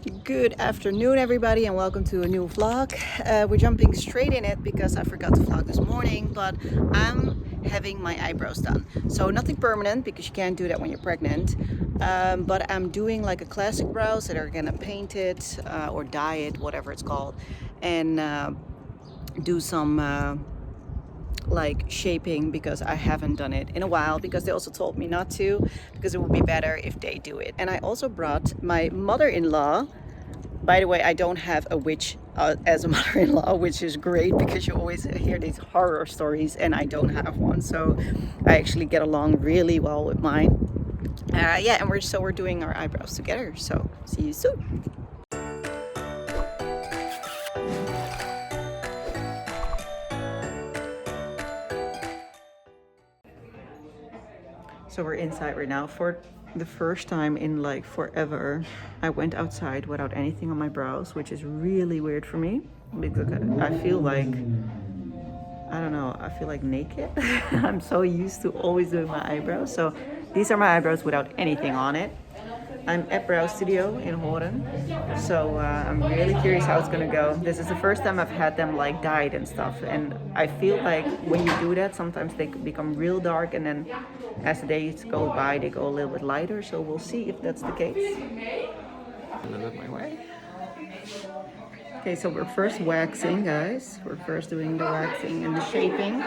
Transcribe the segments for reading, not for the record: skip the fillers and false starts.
Good afternoon, everybody, and welcome to a new vlog. We're jumping straight in it because I forgot to vlog this morning, but I'm having my eyebrows done. So nothing permanent because you can't do that when you're pregnant. But I'm doing like a classic brows that are gonna paint it or dye it, whatever it's called, and do some like shaping because I haven't done it in a while, because they also told me not to because it would be better if they do it. And I also brought my mother-in-law. By the way, I don't have a witch as a mother-in-law, which is great because you always hear these horror stories and I don't have one. So I actually get along really well with mine. Yeah, and we're doing our eyebrows together. So see you soon. So we're inside right now. For the first time in like forever, I went outside without anything on my brows, which is really weird for me because I feel like, I don't know, I feel like naked. I'm so used to always doing my eyebrows. So these are my eyebrows without anything on it. I'm at Brow Studio in Horen, so I'm really curious how it's gonna go. This is the first time I've had them like dyed and stuff, and I feel like when you do that, sometimes they become real dark, and then as the days go by, they go a little bit lighter. So we'll see if that's the case. A little bit my way. Okay, so we're first waxing, guys. We're first doing the waxing and the shaping.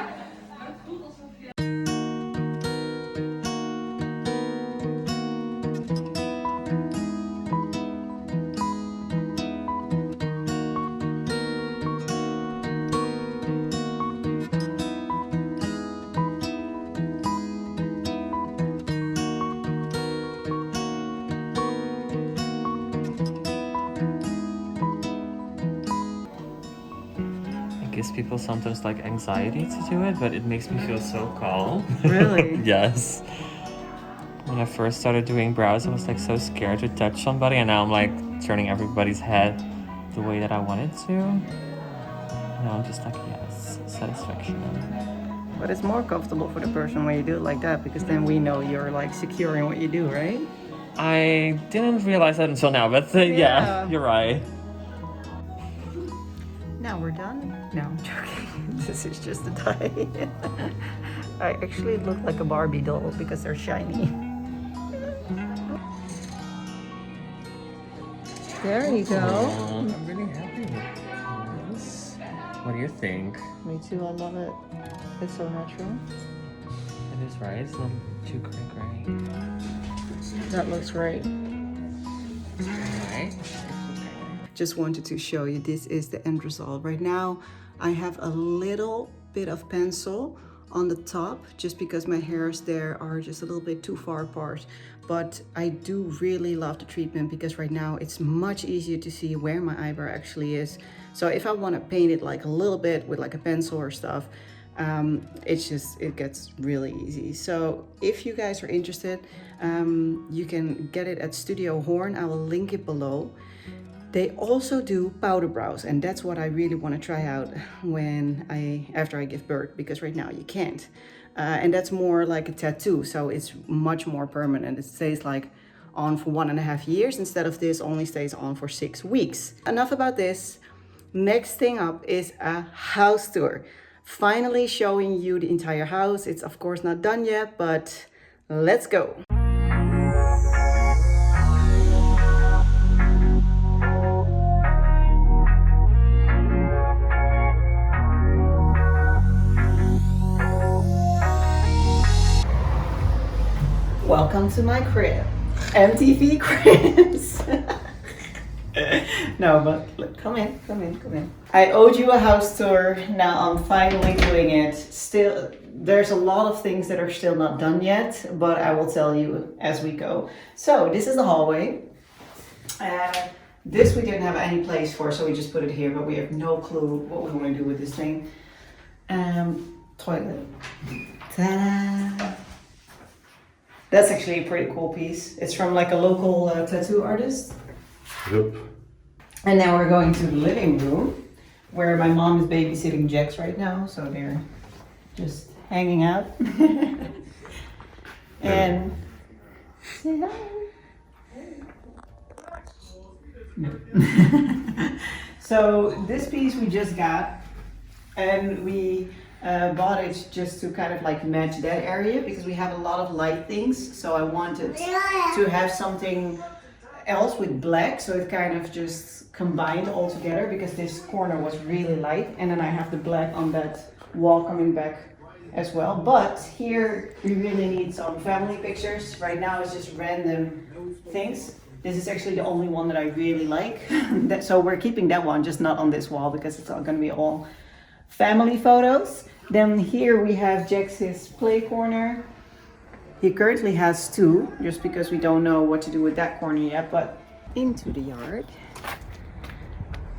Gives people sometimes like anxiety to do it, but it makes me feel so calm. Really? Yes. When I first started doing brows, I was like so scared to touch somebody, and now I'm like turning everybody's head the way that I wanted to. Now I'm just like, yes, satisfaction. But it's more comfortable for the person when you do it like that, because then we know you're like secure in what you do, right? I didn't realize that until now, but yeah, you're right. Now we're done. No, I'm joking. This is just a dye. I actually look like a Barbie doll because they're shiny. There you go. I'm really happy with this. What do you think? Me too, I love it. It's so natural. It is, right? It's not too gray. That looks great. Right? Just wanted to show you, this is the end result. Right now, I have a little bit of pencil on the top just because my hairs there are just a little bit too far apart. But I do really love the treatment because right now it's much easier to see where my eyebrow actually is. So if I want to paint it like a little bit with like a pencil or stuff, it gets really easy. So if you guys are interested, you can get it at Studio Horen. I will link it below. They also do powder brows, and that's what I really want to try out after I give birth, because right now you can't. And that's more like a tattoo, so it's much more permanent. It stays like on for 1.5 years instead of this only stays on for 6 weeks. Enough about this. Next thing up is a house tour. Finally showing you the entire house. It's of course not done yet, but let's go. Welcome to my crib. MTV cribs. No, but look, come in. I owed you a house tour. Now I'm finally doing it. Still, there's a lot of things that are still not done yet, but I will tell you as we go. So this is the hallway. This we didn't have any place for, so we just put it here, but we have no clue what we want to do with this thing. Toilet. Ta-da! That's actually a pretty cool piece. It's from like a local tattoo artist. Yep. And now we're going to the living room where my mom is babysitting Jax right now. So they're just hanging out. And say hi. No. So this piece we just got, and we bought it just to kind of like match that area because we have a lot of light things. So I wanted to have something else with black, so it kind of just combined all together because this corner was really light, and then I have the black on that wall coming back as well. But here we really need some family pictures. Right now it's just random things. This is actually the only one that I really like. So we're keeping that one, just not on this wall because it's all going to be all family photos. Then here we have Jax's play corner. He currently has two, just because we don't know what to do with that corner yet, but into the yard.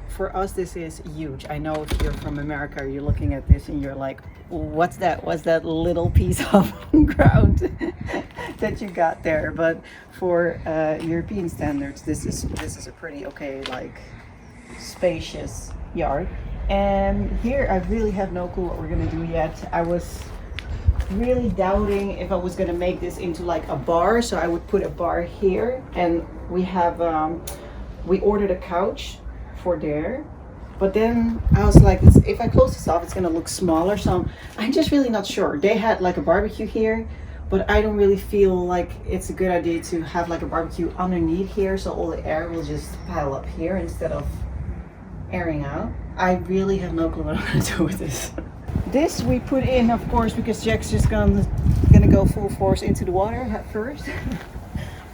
For us, this is huge. I know if you're from America, you're looking at this and you're like, what's that? What's that little piece of ground that you got there? But for European standards, this is a pretty okay, like spacious yard. And here I really have no clue what we're gonna do yet. I was really doubting if I was gonna make this into like a bar, so I would put a bar here, and we have we ordered a couch for there, but then I was like, if I close this off it's gonna look smaller, so I'm just really not sure. They had like a barbecue here, but I don't really feel like it's a good idea to have like a barbecue underneath here, so all the air will just pile up here instead of airing out. I really have no clue what I'm gonna do with this. This we put in, of course, because Jack's just gonna go full force into the water at first.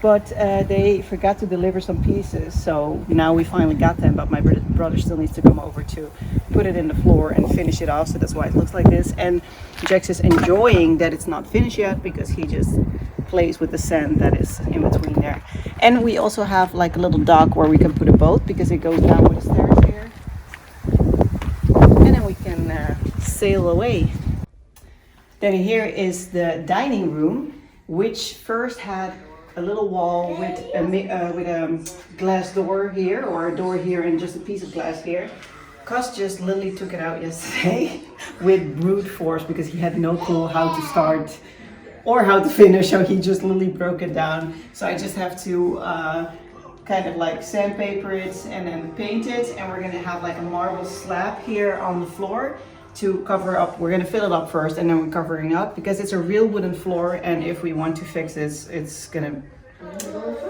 But they forgot to deliver some pieces, so now we finally got them, but my brother still needs to come over to put it in the floor and finish it off, so that's why it looks like this. And Jax is enjoying that it's not finished yet because he just plays with the sand that is in between there. And we also have like a little dock where we can put a boat because it goes down with the stairs here. And then we can sail away. Then here is the dining room, which first had a little wall with a glass door here, or a door here and just a piece of glass here. Cos just literally took it out yesterday with brute force because he had no clue how to start or how to finish, so he just literally broke it down. So I just have to kind of like sandpaper it and then paint it, and we're gonna have like a marble slab here on the floor to cover up. We're gonna fill it up first and then we're covering up because it's a real wooden floor, and if we want to fix this, it's gonna,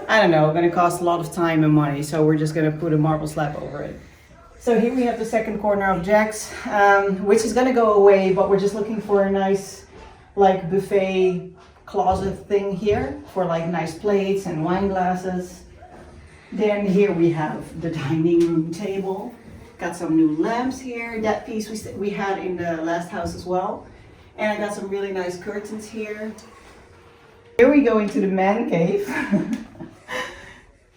I don't know, gonna cost a lot of time and money, so we're just gonna put a marble slab over it. So here we have the second corner of Jack's, which is gonna go away, but we're just looking for a nice like buffet closet thing here for like nice plates and wine glasses. Then here we have the dining room table. Got some new lamps here. That piece we had in the last house as well. And I got some really nice curtains here. Here we go into the man cave.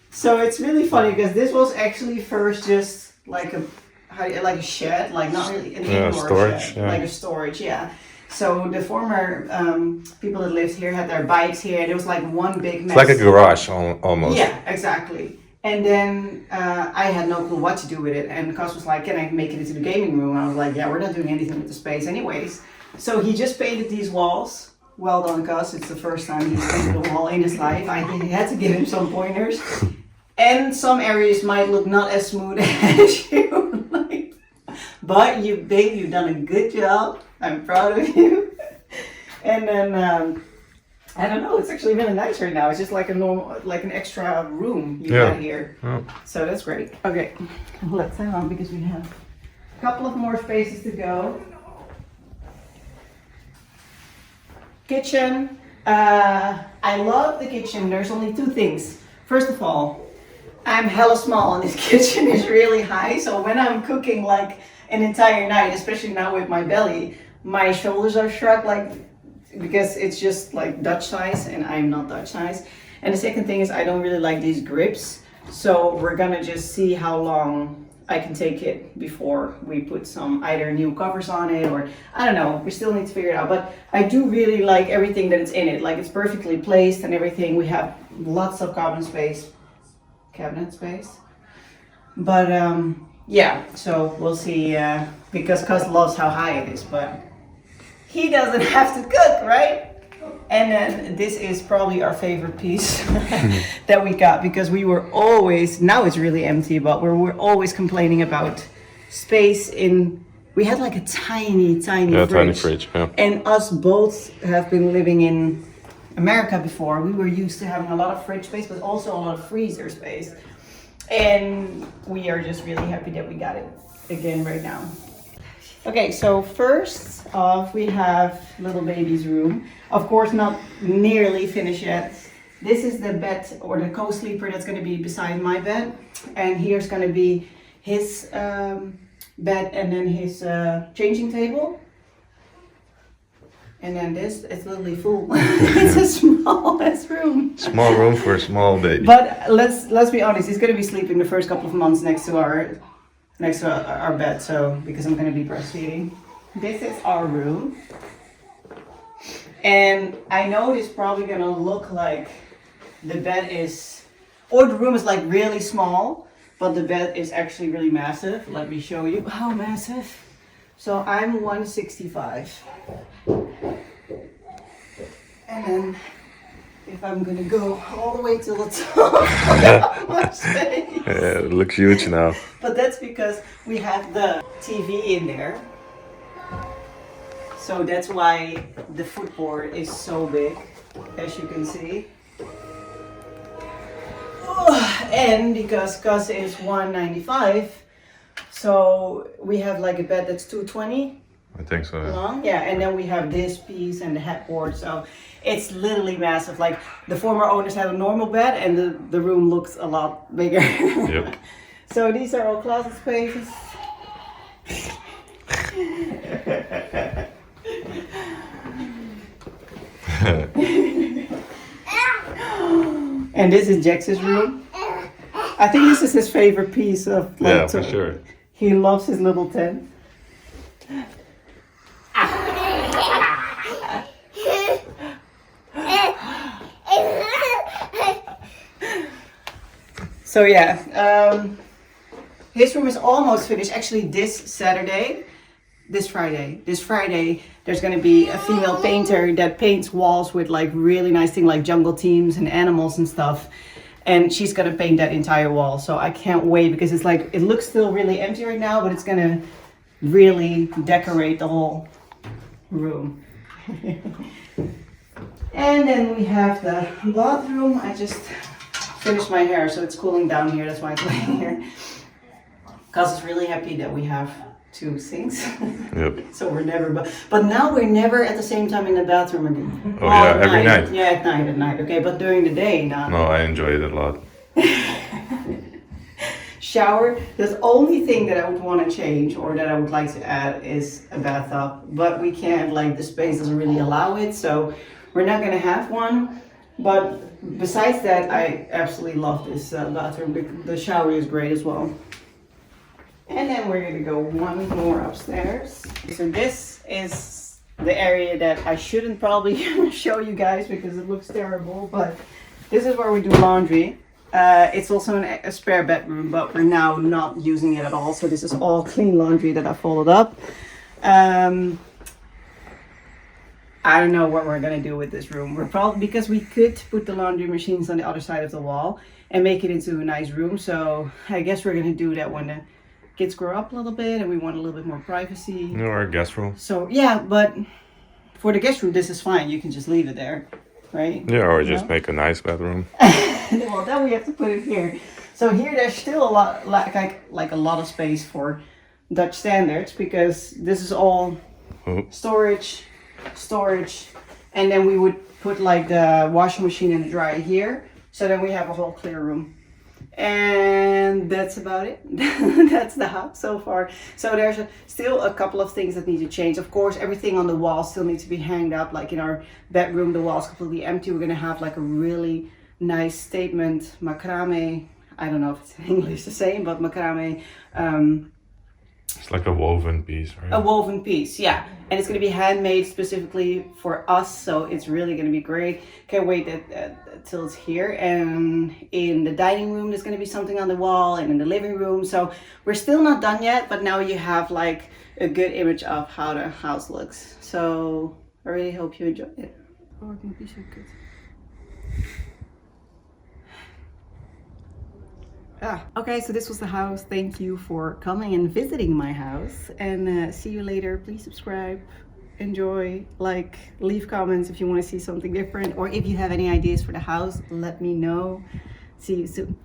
So it's really funny because this was actually first just like a shed, like not really an indoor storage, shed, yeah. like a storage, yeah. So the former people that lived here had their bikes here. There was like one big mess. It's like a garage almost. Yeah, exactly. And then I had no clue what to do with it. And Cos was like, can I make it into the gaming room? I was like, yeah, we're not doing anything with the space anyways. So he just painted these walls. Well done, Cos. It's the first time he's painted a wall in his life. I had to give him some pointers. And some areas might look not as smooth as you would like. But you, babe, you've done a good job. I'm proud of you. And then I don't know, it's actually really nice right now. It's just like a normal, like an extra room you got here. Yeah. So that's great. Okay, let's hang on because we have a couple of more spaces to go. Kitchen. I love the kitchen. There's only two things. First of all, I'm hella small and this kitchen is really high. So when I'm cooking like an entire night, especially now with my belly, my shoulders are shrugged like, because it's just like Dutch size and I'm not Dutch size. And the second thing is I don't really like these grips. So we're gonna just see how long I can take it before we put some either new covers on it, or I don't know, we still need to figure it out. But I do really like everything that is in it. Like it's perfectly placed and everything. We have lots of cabinet space. But yeah, so we'll see, because Cuz loves how high it is, but he doesn't have to cook, right? And then this is probably our favorite piece that we got, because we were always, now it's really empty, but we're always complaining about space in, we had like a tiny fridge. Tiny fridge, yeah. And us both have been living in America before. We were used to having a lot of fridge space, but also a lot of freezer space. And we are just really happy that we got it again right now. Okay, so first off, we have little baby's room. Of course, not nearly finished yet. This is the bed, or the co-sleeper, that's going to be beside my bed. And here's going to be his bed, and then his changing table. And then this is literally full. It's a smallest room. Small room for a small baby. But let's be honest, he's going to be sleeping the first couple of months next to our bed, so because I'm going to be breastfeeding. This is our room. And I know it's probably going to look like the bed is, or the room is like really small, but the bed is actually really massive. Let me show you how massive. So I'm 165. And then if I'm gonna go all the way to the top, more space. Yeah, it looks huge now. But that's because we have the TV in there. So that's why the footboard is so big, as you can see. And because Gus is 195, so we have like a bed that's 220 I think so, yeah. long. Yeah, and then we have this piece and the headboard, so it's literally massive. Like the former owners had a normal bed, and the room looks a lot bigger. Yep. So these are all closet spaces. And this is Jax's room. I think this is his favorite piece of, like, Yeah, for sure. He loves his little tent. So yeah, his room is almost finished. Actually, this Friday, there's gonna be a female painter that paints walls with like really nice things like jungle teams and animals and stuff. And she's gonna paint that entire wall. So I can't wait, because it's like, it looks still really empty right now, but it's gonna really decorate the whole room. And then we have the bathroom. I just finished my hair, so it's cooling down here. That's why it's laying here. Cause is really happy that we have two sinks. Yep. So we're never, but now we're never at the same time in the bathroom again. Oh yeah, every night. Yeah, at night. Okay, but during the day, not. No, I enjoy it a lot. Shower. The only thing that I would want to change, or that I would like to add, is a bathtub. But we can't, like, the space doesn't really allow it, so we're not gonna have one. But besides that, I absolutely love this bathroom. The shower is great as well. And then we're gonna go one more upstairs. So this is the area that I shouldn't probably show you guys because it looks terrible, but this is where we do laundry. It's also a spare bedroom, but we're now not using it at all. So this is all clean laundry that I folded up. I don't know what we're gonna do with this room. We're probably, because we could put the laundry machines on the other side of the wall and make it into a nice room. So I guess we're gonna do that when the kids grow up a little bit and we want a little bit more privacy. Or a guest room. So yeah, but for the guest room, this is fine. You can just leave it there, right? Yeah, or just make a nice bedroom. Well, then we have to put it here. So here, there's still a lot, like a lot of space for Dutch standards, because this is all storage, and then we would put like the washing machine and the dryer here. So then we have a whole clear room. And that's about it. That's the house so far. So there's still a couple of things that need to change. Of course, everything on the wall still needs to be hanged up. Like in our bedroom, the wall's completely empty. We're gonna have like a really nice statement macrame. I don't know if it's in English the same, but macrame. It's like a woven piece, right? A woven piece, yeah. And it's going to be handmade specifically for us, so it's really going to be great. Can't wait till it's here. And in the dining room, there's going to be something on the wall, and in the living room. So we're still not done yet, but now you have like a good image of how the house looks. So I really hope you enjoy it. Oh, ik moet piezen, kut. Okay, so this was the house. Thank you for coming and visiting my house, and see you later. Please subscribe, enjoy, like, leave comments if you want to see something different, or if you have any ideas for the house, let me know. See you soon.